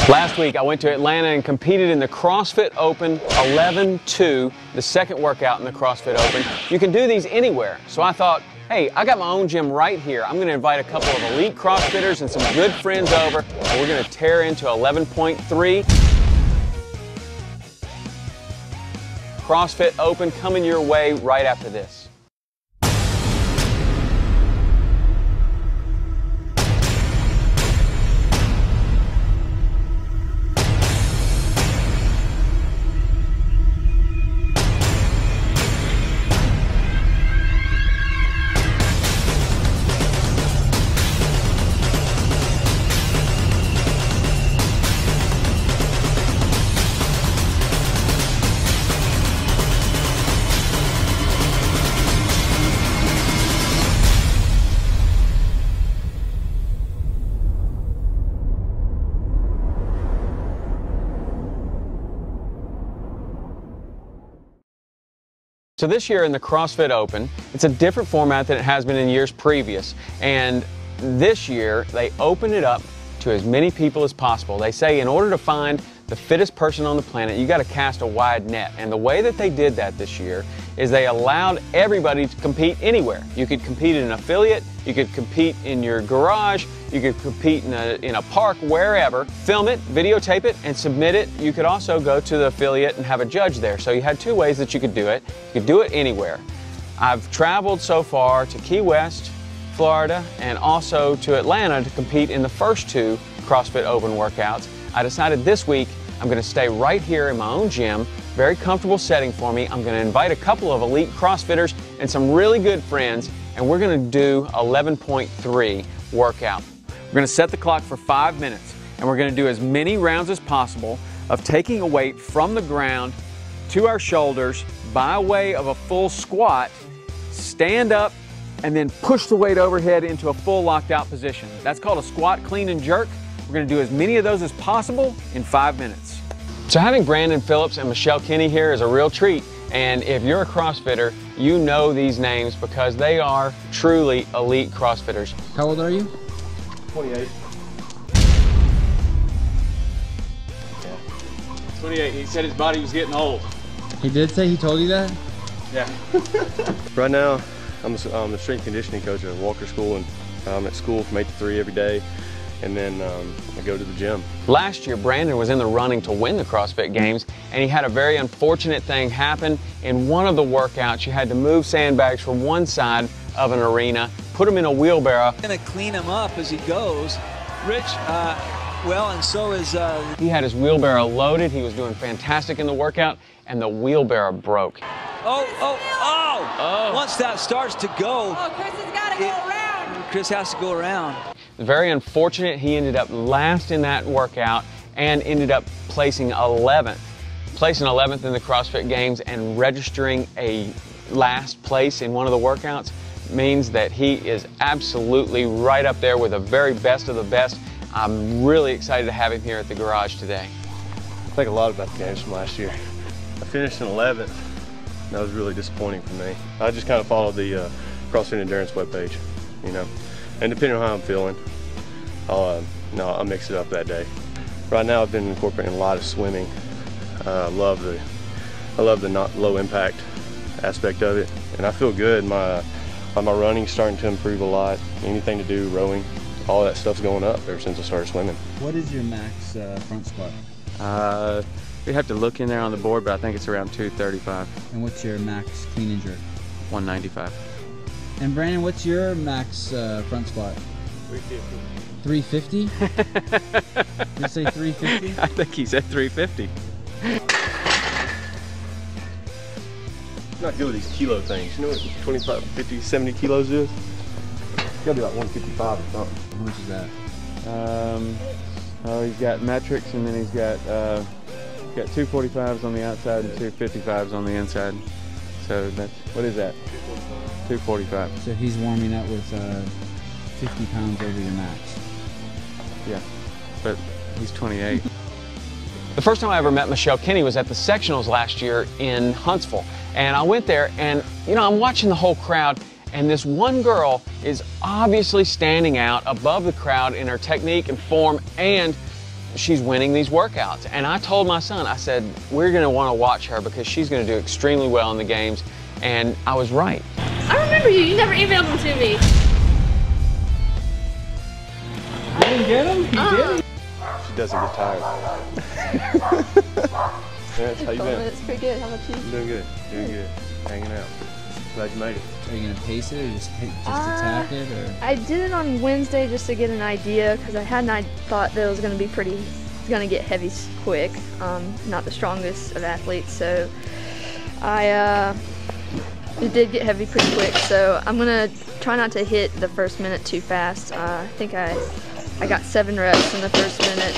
Last week I went to Atlanta and competed in the CrossFit Open 11-2, the second workout in the CrossFit Open. You can do these anywhere, so I thought, hey, I got my own gym right here. I'm going to invite a couple of elite CrossFitters and some good friends over, and we're going to tear into 11.3. CrossFit Open coming your way right after this. So this year in the CrossFit Open, it's a different format than it has been in years previous. And this year, they opened it up to as many people as possible. They say in order to find the fittest person on the planet, you got to cast a wide net. And the way that they did that this year is they allowed everybody to compete anywhere. You could compete in an affiliate, you could compete in your garage, you could compete in a park, wherever. Film it, videotape it, and submit it. You could also go to the affiliate and have a judge there. So you had two ways that you could do it. You could do it anywhere. I've traveled so far to Key West, Florida, and also to Atlanta to compete in the first two CrossFit Open workouts. I decided this week I'm going to stay right here in my own gym, very comfortable setting for me. I'm going to invite a couple of elite CrossFitters and some really good friends, and we're going to do 11.3 workout. We're going to set the clock for 5 minutes, and we're going to do as many rounds as possible of taking a weight from the ground to our shoulders by way of a full squat, stand up, and then push the weight overhead into a full locked out position. That's called a squat, clean, and jerk. We're going to do as many of those as possible in 5 minutes. So having Brandon Phillips and Michelle Kinney here is a real treat. And if you're a CrossFitter, you know these names because they are truly elite CrossFitters. How old are you? 28. Yeah. 28. He said his body was getting old. He did say he told you that? Yeah. Right now, I'm a strength conditioning coach at Walker School, and I'm at school from 8 to 3 every day. And then I go to the gym. Last year, Brandon was in the running to win the CrossFit Games, and he had a very unfortunate thing happen. In one of the workouts, you had to move sandbags from one side of an arena, put them in a wheelbarrow. Gonna clean him up as he goes. Rich, well, and so is... He had his wheelbarrow loaded. He was doing fantastic in the workout, and the wheelbarrow broke. Oh! Once that starts to go... Oh, Chris has got to go around. Chris has to go around. Very unfortunate. He ended up last in that workout and ended up placing 11th. Placing 11th in the CrossFit Games and registering a last place in one of the workouts means that he is absolutely right up there with the very best of the best. I'm really excited to have him here at the garage today. I think a lot about the games from last year. I finished in 11th. That was really disappointing for me. I just kind of followed the CrossFit Endurance webpage, you know. And depending on how I'm feeling, I'll mix it up that day. Right now I've been incorporating a lot of swimming. I love the not low impact aspect of it, and I feel good. My running's starting to improve a lot. Anything to do, rowing, all that stuff's going up ever since I started swimming. What is your max front squat? We have to look in there on the board, but I think it's around 235. And what's your max clean and jerk? 195. And Brandon, what's your max front squat? 350. 350? You say 350? I think he said 350. I'm not good with these kilo things. You know what 25, 50, 70 kilos is? It's gotta be like 155 or something. How much is that? Oh, he's got metrics, and then he's got 245s on the outside and 255s on the inside. So that's, what is that? 245. So he's warming up with 50 pounds over your max. Yeah, but he's 28. The first time I ever met Michelle Kinney was at the sectionals last year in Huntsville. And I went there and, you know, I'm watching the whole crowd, and this one girl is obviously standing out above the crowd in her technique and form, and she's winning these workouts. And I told my son, I said, we're going to want to watch her because she's going to do extremely well in the games. And I was right. I remember you. You never emailed them to me. You didn't get him? You did? She doesn't get tired. Terrence, how you been? It's pretty good. How about you? I'm doing good. Doing good. Hanging out. Glad you made it. Are you gonna pace it or just attack it? Or? I did it on Wednesday just to get an idea because I thought that it was going to be gonna get heavy quick. Not the strongest of athletes, so it did get heavy pretty quick. So I'm gonna try not to hit the first minute too fast. I think I got 7 reps in the first minute.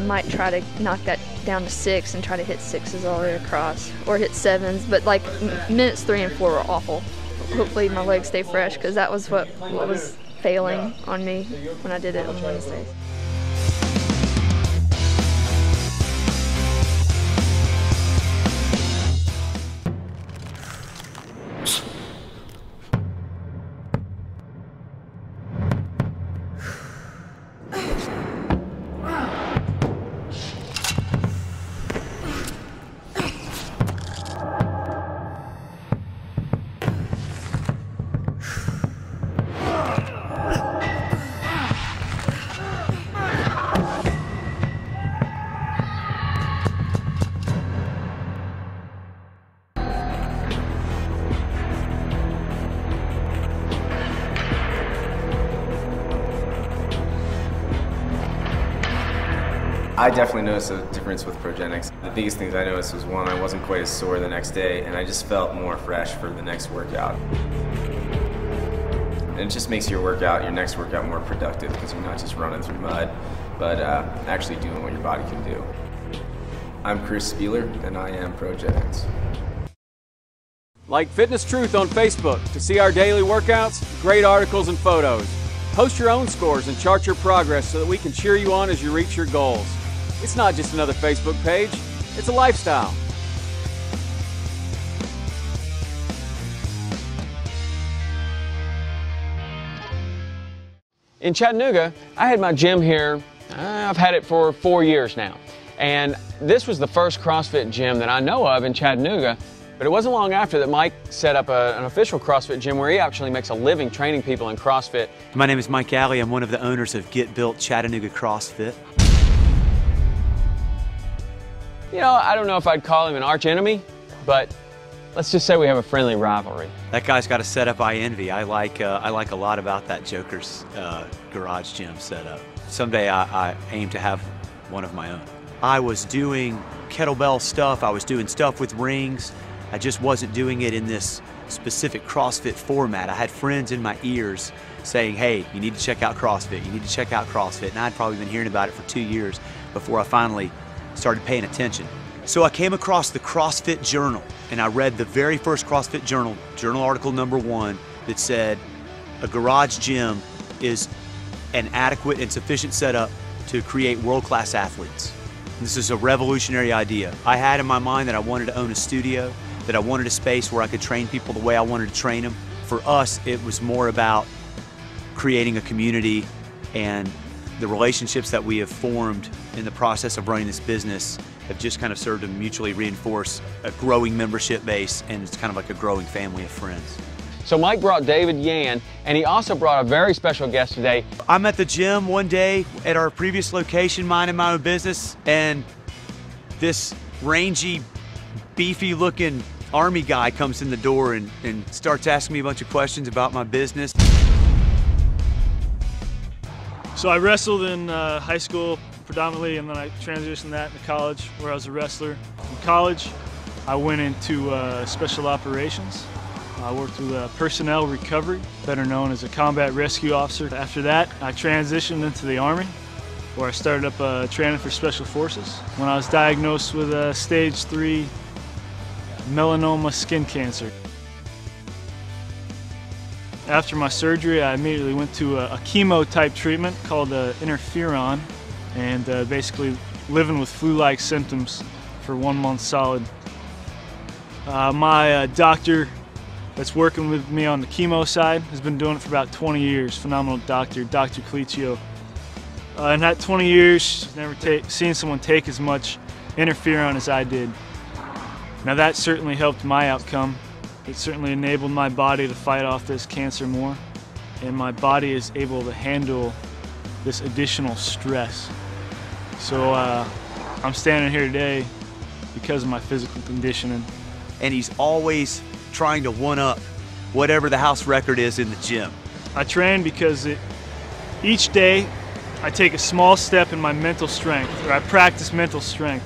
Might try to knock that down to 6 and try to hit 6s all the way across, or hit 7s, but like minutes 3 and 4 were awful. Hopefully my legs stay fresh because that was what was failing on me when I did it on Wednesdays. I definitely noticed a difference with Progenics. The biggest things I noticed was, one, I wasn't quite as sore the next day, and I just felt more fresh for the next workout. And it just makes your next workout more productive because you're not just running through mud, but actually doing what your body can do. I'm Chris Spieler, and I am Progenics. Like Fitness Truth on Facebook to see our daily workouts, great articles and photos. Post your own scores and chart your progress so that we can cheer you on as you reach your goals. It's not just another Facebook page, it's a lifestyle. In Chattanooga, I had my gym here, I've had it for 4 years now. And this was the first CrossFit gym that I know of in Chattanooga. But it wasn't long after that Mike set up an official CrossFit gym where he actually makes a living training people in CrossFit. My name is Mike Alley. I'm one of the owners of Get Built Chattanooga CrossFit. You know, I don't know if I'd call him an arch enemy, but let's just say we have a friendly rivalry. That guy's got a setup I envy. I like a lot about that Joker's garage gym setup. Someday I aim to have one of my own. I was doing kettlebell stuff. I was doing stuff with rings. I just wasn't doing it in this specific CrossFit format. I had friends in my ears saying, hey, you need to check out CrossFit, you need to check out CrossFit. And I'd probably been hearing about it for 2 years before I finally started paying attention. So I came across the CrossFit Journal, and I read the very first CrossFit Journal article number 1, that said a garage gym is an adequate and sufficient setup to create world-class athletes. This is a revolutionary idea. I had in my mind that I wanted to own a studio, that I wanted a space where I could train people the way I wanted to train them. For us, it was more about creating a community, and the relationships that we have formed in the process of running this business have just kind of served to mutually reinforce a growing membership base, and it's kind of like a growing family of friends. So Mike brought David Yan, and he also brought a very special guest today. I'm at the gym one day at our previous location, minding my own business, and this rangy, beefy looking Army guy comes in the door and starts asking me a bunch of questions about my business. So I wrestled in high school predominantly, and then I transitioned that into college where I was a wrestler. In college, I went into special operations. I worked with personnel recovery, better known as a combat rescue officer. After that, I transitioned into the Army, where I started up training for special forces. When I was diagnosed with stage 3 melanoma skin cancer. After my surgery, I immediately went to a chemo type treatment called interferon, and basically living with flu-like symptoms for 1 month solid. My doctor that's working with me on the chemo side has been doing it for about 20 years. Phenomenal doctor, Dr. Clicchio. In that 20 years, never seen someone take as much interferon as I did. Now that certainly helped my outcome. It certainly enabled my body to fight off this cancer more, and my body is able to handle this additional stress. So I'm standing here today because of my physical conditioning. And he's always trying to one-up whatever the house record is in the gym. I train because each day I take a small step in my mental strength, or I practice mental strength.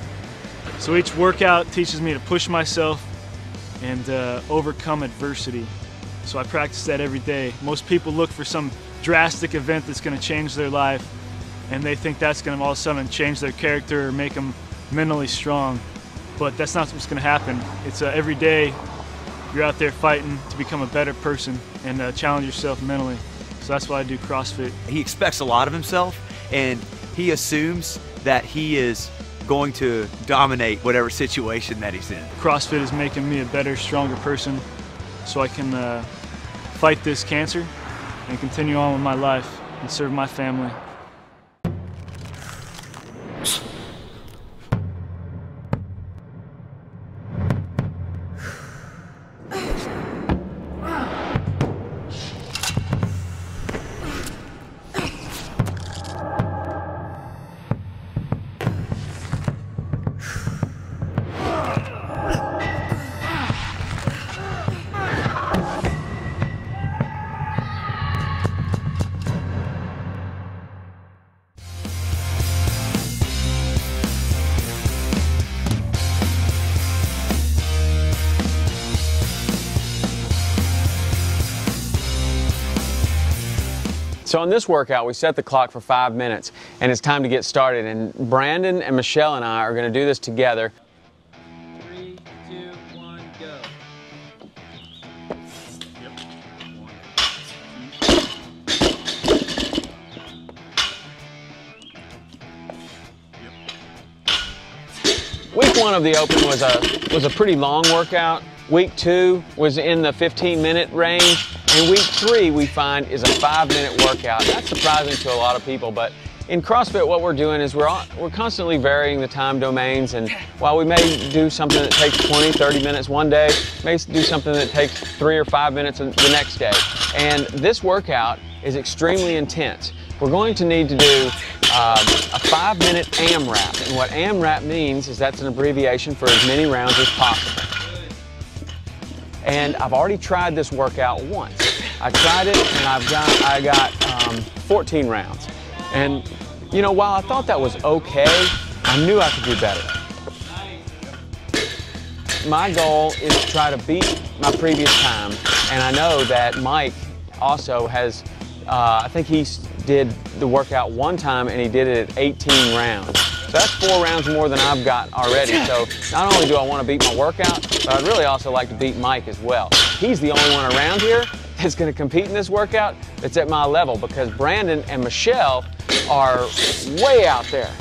So each workout teaches me to push myself and overcome adversity. So I practice that every day. Most people look for some drastic event that's going to change their life, and they think that's going to all of a sudden change their character or make them mentally strong. But that's not what's going to happen. It's every day you're out there fighting to become a better person and challenge yourself mentally. So that's why I do CrossFit. He expects a lot of himself, and he assumes that he is going to dominate whatever situation that he's in. CrossFit is making me a better, stronger person so I can fight this cancer and continue on with my life and serve my family. So on this workout, we set the clock for 5 minutes, and it's time to get started. And Brandon and Michelle and I are going to do this together. 3, 2, 1, go. Week 1 of the Open was a pretty long workout. Week 2 was in the 15-minute range. And week 3 we find is a 5-minute workout. That's surprising to a lot of people, but in CrossFit what we're doing is we're constantly varying the time domains, and while we may do something that takes 20, 30 minutes one day, may do something that takes 3 or 5 minutes the next day. And this workout is extremely intense. We're going to need to do a 5-minute AMRAP, and what AMRAP means is that's an abbreviation for as many rounds as possible. And I've already tried this workout once. I tried it and I got 14 rounds. And you know, while I thought that was okay, I knew I could do better. My goal is to try to beat my previous time, and I know that Mike also has, I think he did the workout one time and he did it at 18 rounds. So that's 4 rounds more than I've got already. So not only do I want to beat my workout, but I'd really also like to beat Mike as well. He's the only one around here that's going to compete in this workout that's at my level, because Brandon and Michelle are way out there.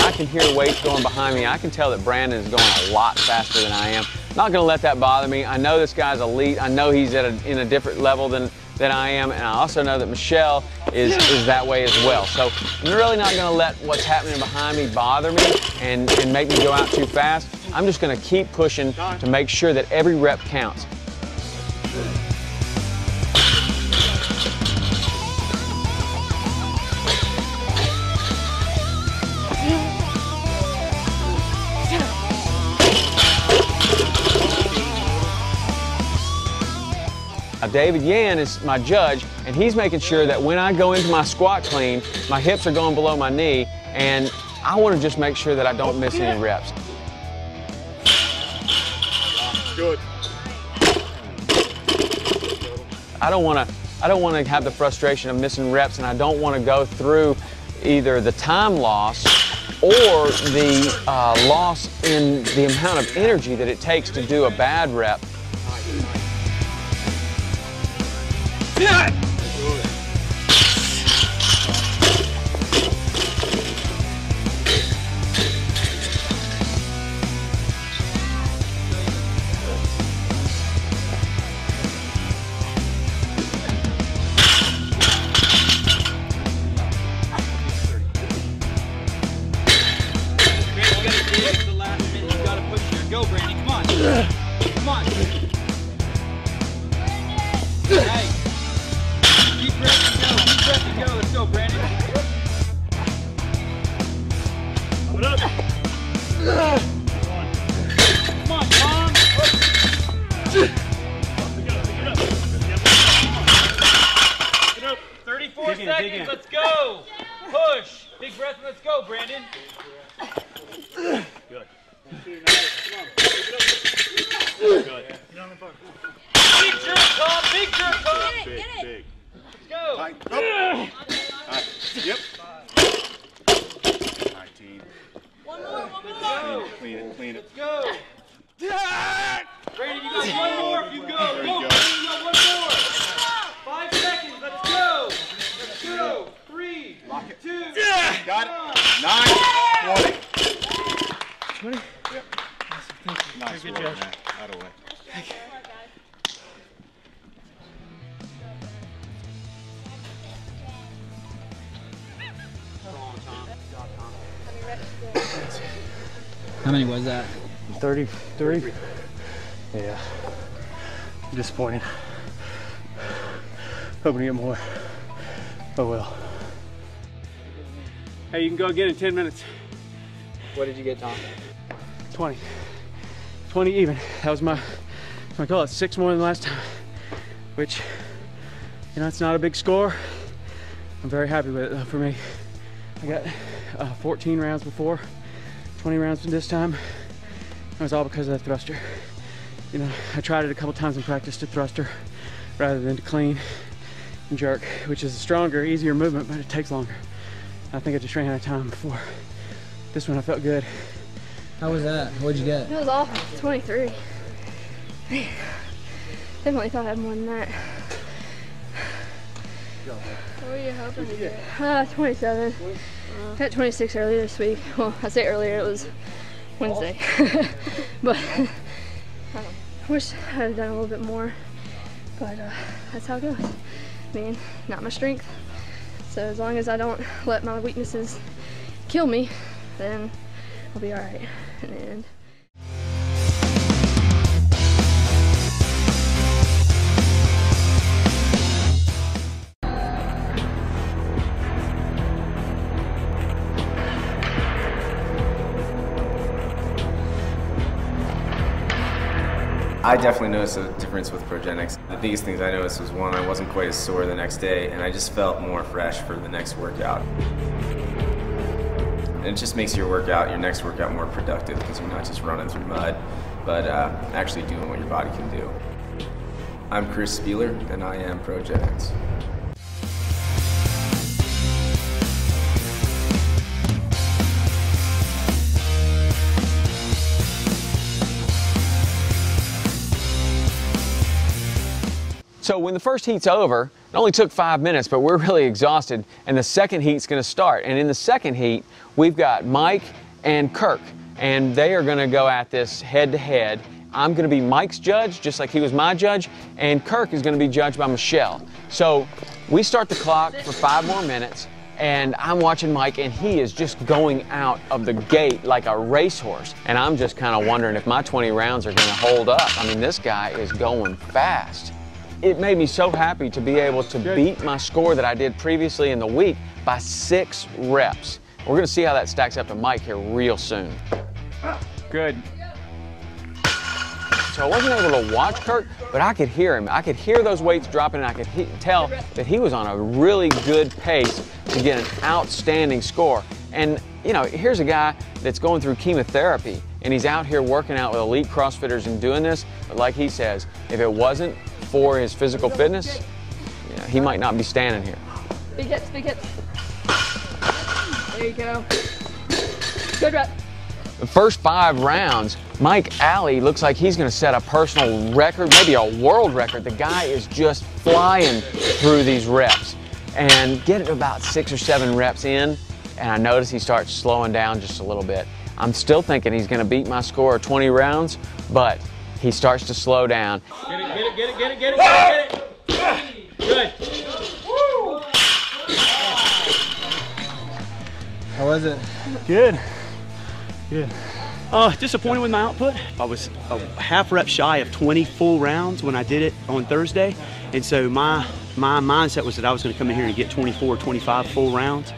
I can hear weights going behind me. I can tell that Brandon is going a lot faster than I am. Not going to let that bother me. I know this guy's elite. I know he's in a different level than I am, and I also know that Michelle is that way as well. So I'm really not going to let what's happening behind me bother me and make me go out too fast. I'm just going to keep pushing to make sure that every rep counts. David Yan is my judge, and he's making sure that when I go into my squat clean, my hips are going below my knee, and I want to just make sure that I don't miss any reps. Good. I don't want to have the frustration of missing reps, and I don't want to go through either the time loss or the loss in the amount of energy that it takes to do a bad rep. Yeah. Go, Brandy, come on. Come on. Hey. Keep breath and go. Keep breath and go. Let's go, Brandy. Put up. Come on, Tom. Pick it up. 34 seconds. Let's go. Push. Big breath and let's go, Brandon. Good. Good. Big jerk, Tom. Big jerk, Tom. Big. Let's go. Yep. 19. One more. Clean it. Let's go. Brandon, you got one more if you go. Go, Brandon, you got one more. 5 seconds. Let's go. Let's go. 3, 2, Got it. 9, 20. 20? Yep. Nice work, man. Out of way. How many was that? 33. Yeah. Disappointing. Hoping to get more. Oh well. Hey, you can go again in 10 minutes. What did you get, Tom? 20. 20 even. That was my goal. It's 6 more than last time, which, you know, it's not a big score. I'm very happy with it though for me. I got 14 rounds before, 20 rounds this time. It was all because of that thruster. You know, I tried it a couple times in practice to thruster rather than to clean and jerk, which is a stronger, easier movement, but it takes longer. I think I just ran out of time before. This one I felt good. How was that? What'd you get? It was awful. 23. Definitely thought I had more than that. What were you hoping to get? 27. I had 26 earlier this week. Well, I say earlier, it was Wednesday. But I wish I had done a little bit more. But that's how it goes. I mean, not my strength. So as long as I don't let my weaknesses kill me, then I'll be all right in the end. I definitely noticed a difference with Progenics. The biggest things I noticed was, one, I wasn't quite as sore the next day, and I just felt more fresh for the next workout. And it just makes your next workout more productive, because you're not just running through mud, but actually doing what your body can do. I'm Chris Spieler, and I am Progenics. So when the first heat's over, it only took 5 minutes, but we're really exhausted, and the second heat's gonna start. And in the second heat, we've got Mike and Kirk, and they are gonna go at this head-to-head. I'm gonna be Mike's judge, just like he was my judge, and Kirk is gonna be judged by Michelle. So we start the clock for 5 more minutes, and I'm watching Mike, and he is just going out of the gate like a racehorse. And I'm just kind of wondering if my 20 rounds are gonna hold up. I mean, this guy is going fast. It made me so happy to be able to beat my score that I did previously in the week by 6 reps. We're gonna see how that stacks up to Mike here real soon. Good. so I wasn't able to watch Kirk, but I could hear him. I could hear those weights dropping, and I could tell that he was on a really good pace to get an outstanding score. And you know, here's a guy that's going through chemotherapy, and he's out here working out with elite CrossFitters and doing this. But like he says, if it wasn't for his physical fitness, you know, he might not be standing here. Big hits, big hits. There you go. Good rep. The first 5 rounds, Mike Alley looks like he's going to set a personal record, maybe a world record. The guy is just flying through these reps. And get it about 6 or 7 reps in, and I notice he starts slowing down just a little bit. I'm still thinking he's going to beat my score of 20 rounds, but he starts to slow down. Get it, get it, get it, get it, get it, get it, get it. Good. How was it? Good. Good. Disappointed with my output. I was a half rep shy of 20 full rounds when I did it on Thursday. And so my mindset was that I was going to come in here and get 24 or 25 full rounds.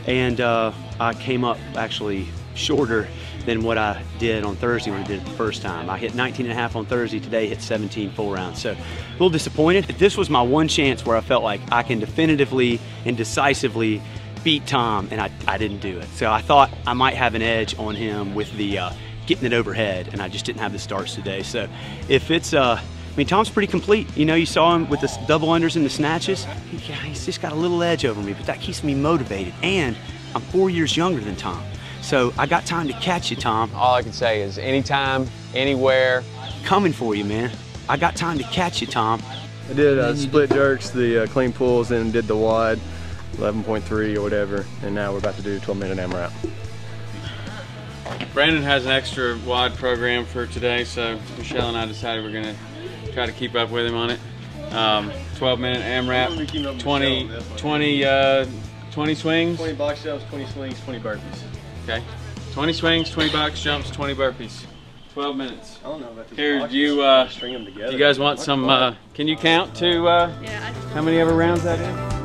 And I came up actually shorter than what I did on Thursday when I did it the first time. I hit 19.5 on Thursday, today hit 17 full rounds. So a little disappointed. This was my one chance where I felt like I can definitively and decisively beat Tom, and I didn't do it. So I thought I might have an edge on him with the getting it overhead, and I just didn't have the starts today. So if it's, I mean, Tom's pretty complete. You know, you saw him with the double unders and the snatches. He's just got a little edge over me, but that keeps me motivated. And I'm 4 years younger than Tom. So I got time to catch you, Tom. All I can say is anytime, anywhere. Coming for you, man. I got time to catch you, Tom. I did split jerks, the clean pulls, and did the wide 11.3 or whatever, and now we're about to do 12-minute AMRAP. Brandon has an extra wide program for today, so Michelle and I decided we're going to try to keep up with him on it. 12-minute AMRAP, 20 swings. 20 box jumps, 20 swings, 20 burpees. Okay, 20 swings, 20 box jumps, 20 burpees. 12 minutes. I don't know about these Here, boxes. you String them together. you guys want some, can you count to how many ever rounds that is?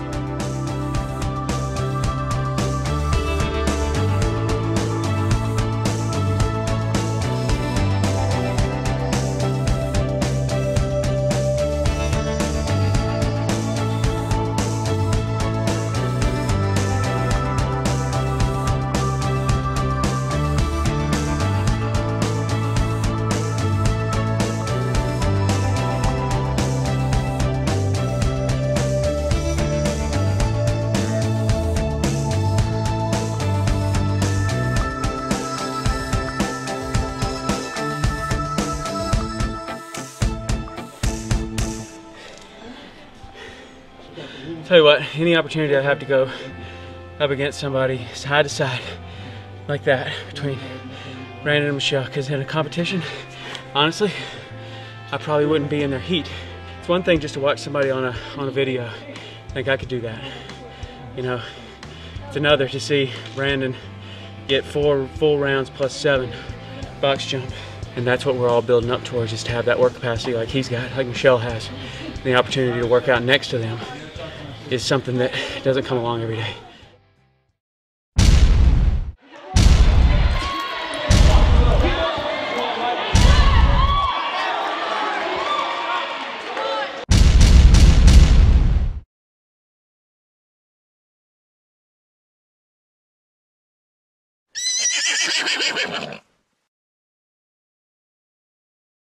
Tell you what, any opportunity I have to go up against somebody side to side like that between Brandon and Michelle, because in a competition, honestly, I probably wouldn't be in their heat. It's one thing just to watch somebody on a video, think I could do that. You know, it's another to see Brandon get 4 full rounds plus 7 box jump. And that's what we're all building up towards, is to have that work capacity like he's got, like Michelle has. The opportunity to work out next to them is something that doesn't come along every day.